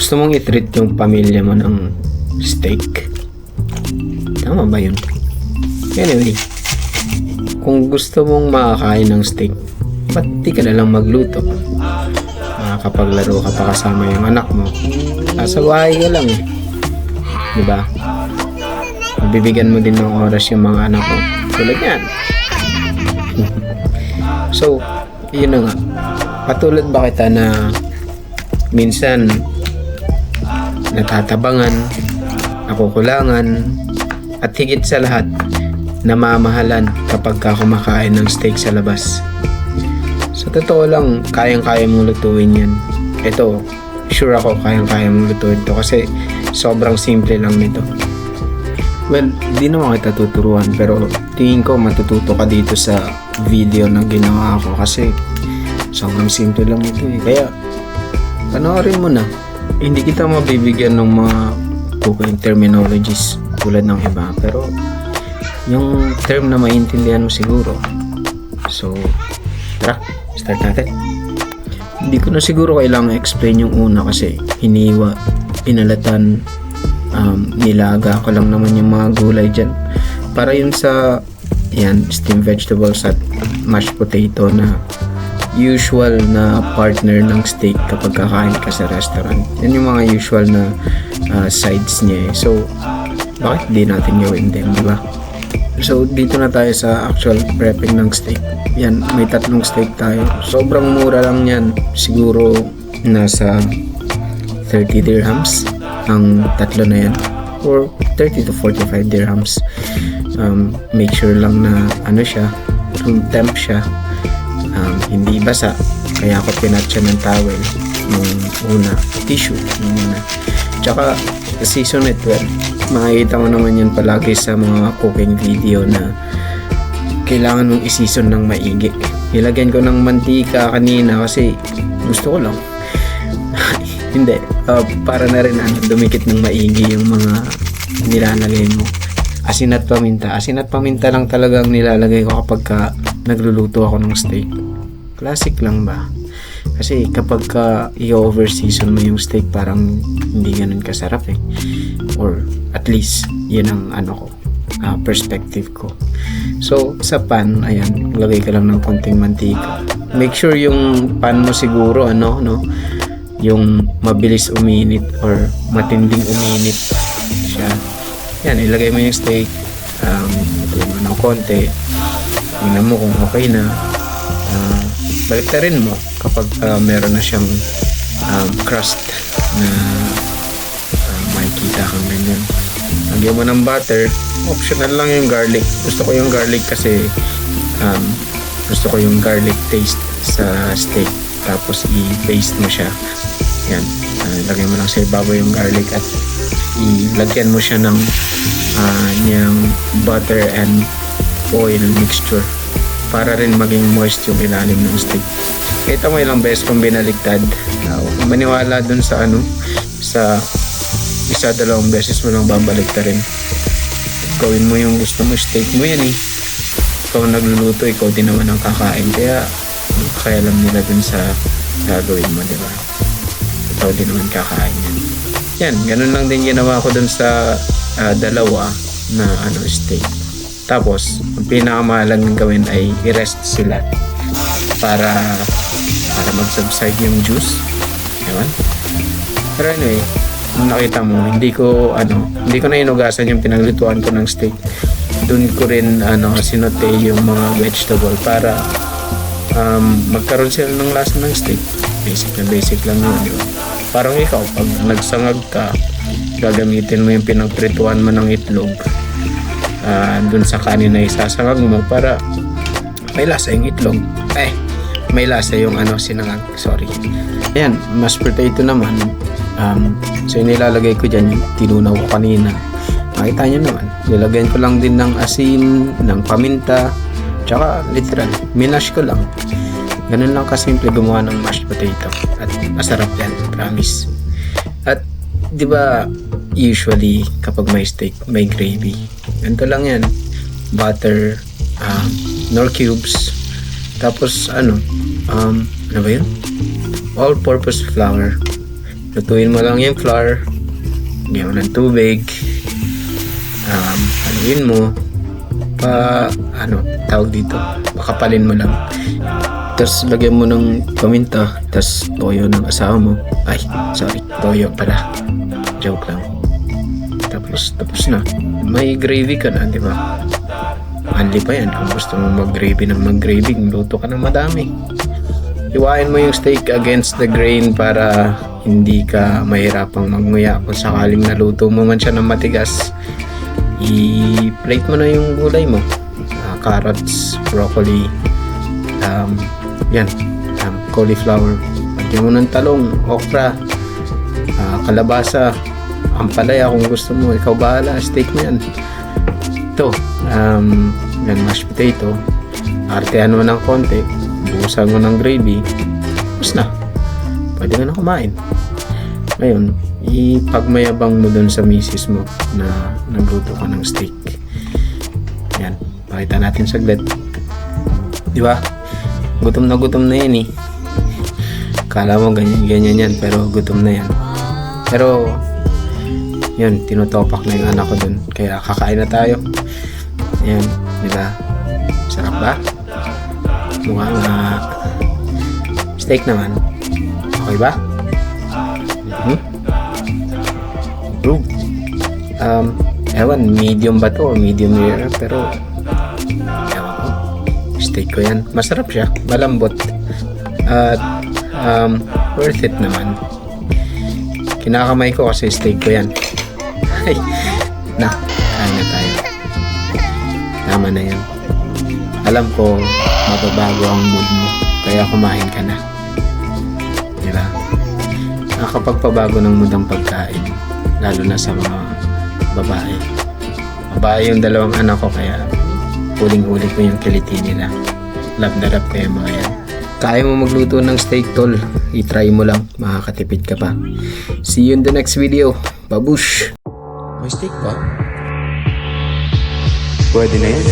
Gusto mong i-treat yung pamilya mo ng steak? Tama ba yun? Anyway, kung gusto mong makakain ng steak, ba't di ka na lang magluto? Makakapaglaro ka pa kasama yung anak mo. Nasa bahay ka lang eh. Diba? Bibigyan mo din ng oras yung mga anak mo. Tulad yan. So, yun na nga. Patulad ba kita na minsan natatabangan, nakukulangan, at higit sa lahat, namamahalan kapag ka kumakain ng steak sa labas. Sa totoo lang, kayang-kaya mong lutuin yan. Ito, sure ako kayang-kaya mong lutuin to kasi sobrang simple lang nito. Well, di naman kita tuturuan pero tingin ko matututo ka dito sa video na ginawa ko kasi sobrang simple lang ito eh. Kaya, panoorin mo na. Hindi kita mabibigyan ng mga cooking terminologies tulad ng iba pero yung term na maintindihan mo siguro. So, tara, start natin. Hindi ko na siguro kailangan explain yung una kasi hiniwa, pinalatan, nilaga ko lang naman yung mga gulay dyan. Para yun sa steamed vegetables at mashed potato na usual na partner ng steak kapag kakain ka sa restaurant. Yan yung mga usual na sides niya eh. So, bakit di natin gawin din, di ba? So, dito na tayo sa actual prepping ng steak. Yan, may 3 steak tayo. Sobrang mura lang yan. Siguro nasa 30 dirhams ang 3 na yan. Or 30 to 45 dirhams. Make sure lang na siya, room temp siya. Hindi basa. Kaya ako pinatcha ng towel nung una. Tissue nung una. Tsaka, season it well. Makikita mo naman yan palagi sa mga cooking video na kailangan mong i-season ng maigi. Ilagyan ko ng mantika kanina kasi gusto ko lang. Hindi, para na rin dumikit ng maigi yung mga nilalagay mo. Asin at paminta. Asin at paminta lang talagang nilalagay ko kapag nagluluto ako ng steak. Classic lang ba? Kasi kapag i-over season mo yung steak parang hindi ganun kasarap eh. Or at least yun ang perspective ko. So sa pan, ayan, lagay ka lang ng konting mantika. Make sure yung pan mo siguro yung mabilis uminit or matinding uminit siya. Yan, ilagay mo yung steak, ito mo ng konti, tingnan mo kung okay na, baliktarin mo kapag meron na siyang crust na makikita kang ganyan. Lagyan mo ng butter, optional lang yung garlic. Gusto ko yung garlic kasi gusto ko yung garlic taste sa steak. Tapos i-paste mo siya. Yan, lagyan mo lang sa ibabaw yung garlic at ilagyan mo siya ng butter and oil mixture para rin maging moist yung ilalim ng steak. Kita mo ilang beses kung binaliktad. Maniwala dun sa sa 1-2 beses mo lang babaliktad rin. Gawin mo yung gusto mo, steak mo yan eh. Ikaw nagluluto, ikaw din naman ang kakain. Kaya alam nila dun sa gagawin mo, di ba? Ikaw din naman kakain yan. Yan, ganun lang din ginawa ko dun sa 2 na steak. Tapos, ang pinakamahalagang gawin ay i-rest sila para mag-subside yung juice. Diba? Pero anyway, kung nakita mo, hindi ko na inugasan yung pinaglutuan ko ng steak. Doon ko rin sinote yung mga vegetable para magkaroon sila ng lasa ng steak. Basic lang yun, diba? Parang ikaw, pag nagsangag ka, gagamitin mo yung pinagprituan mo ng itlog dun sa kanin na isasangag mo para may lasa yung itlog. May lasa yung sinangag. Sorry. Ayan, mashed potato naman. So yung nilalagay ko dyan, yung tinunaw ko kanina. Makita nyo naman. Nilagyan ko lang din ng asin, ng paminta, tsaka literal, minash ko lang. Ganun lang kasimple gumawa ng mashed potato. At masarap yan, promise. At di ba usually kapag may steak, may gravy. Ganito lang yan. Butter, nor cubes, tapos ano ba yun? All-purpose flour. lutuin mo lang yung flour, lagyan mo ng tubig, haluin mo, tawag dito, pakapalin mo lang. Tapos lagyan mo ng paminta, tapos toyo ng asawa mo. Ay, sorry, toyo pala. Joke lang. Tapos na. May gravy ka na, di ba? Hanli pa yan. Kung gusto mo mag-gravy, luto ka ng madami. Iwain mo yung steak against the grain para hindi ka mahirapang magmuya. Kung sakaling naluto mo man siya ng matigas, i-plate mo na yung gulay mo. Carrots, broccoli, cauliflower. Lagyan mo ng talong, okra, kalabasa, ampalaya kung gusto mo. Ikaw bahala, steak mo yan. Ito, mashed potato. Artehan mo ng konti, buhusan mo ng gravy, tapos na. Pwede ka na kumain. Ngayon, ipagmayabang mo dun sa misis mo na nagluto ka ng steak. Yan, pakita natin saglit. Di ba? Gutom na yan eh. Kala mo ganyan yan, pero gutom na yan. Pero yun, tinutopak na yung anak ko dun, kaya kakain na tayo. Yan, di ba? Sarap ba? Mukhang steak naman. Okay ba? Approve. Ewan, medium ba to o medium rare, pero ewan ko, steak ko yan. Masarap siya, malambot, at worth it naman. Kinakamay ko kasi steak ko yan. Ay, kain na tayo. Tama na yan. Alam ko mababago ang mood mo, kaya kumain ka na. Diba? Nakakapagpabago ng mood ang pagkain, lalo na sa mga babae. Babae yung dalawang anak ko, kaya huling-huli ko yung kiliti nila. Love na love ko yung mga yan. Kaya mo magluto ng steak, tol, i-try mo lang, makakatipid ka pa. See you in the next video. Babush! May steak ba? Pwede na yan.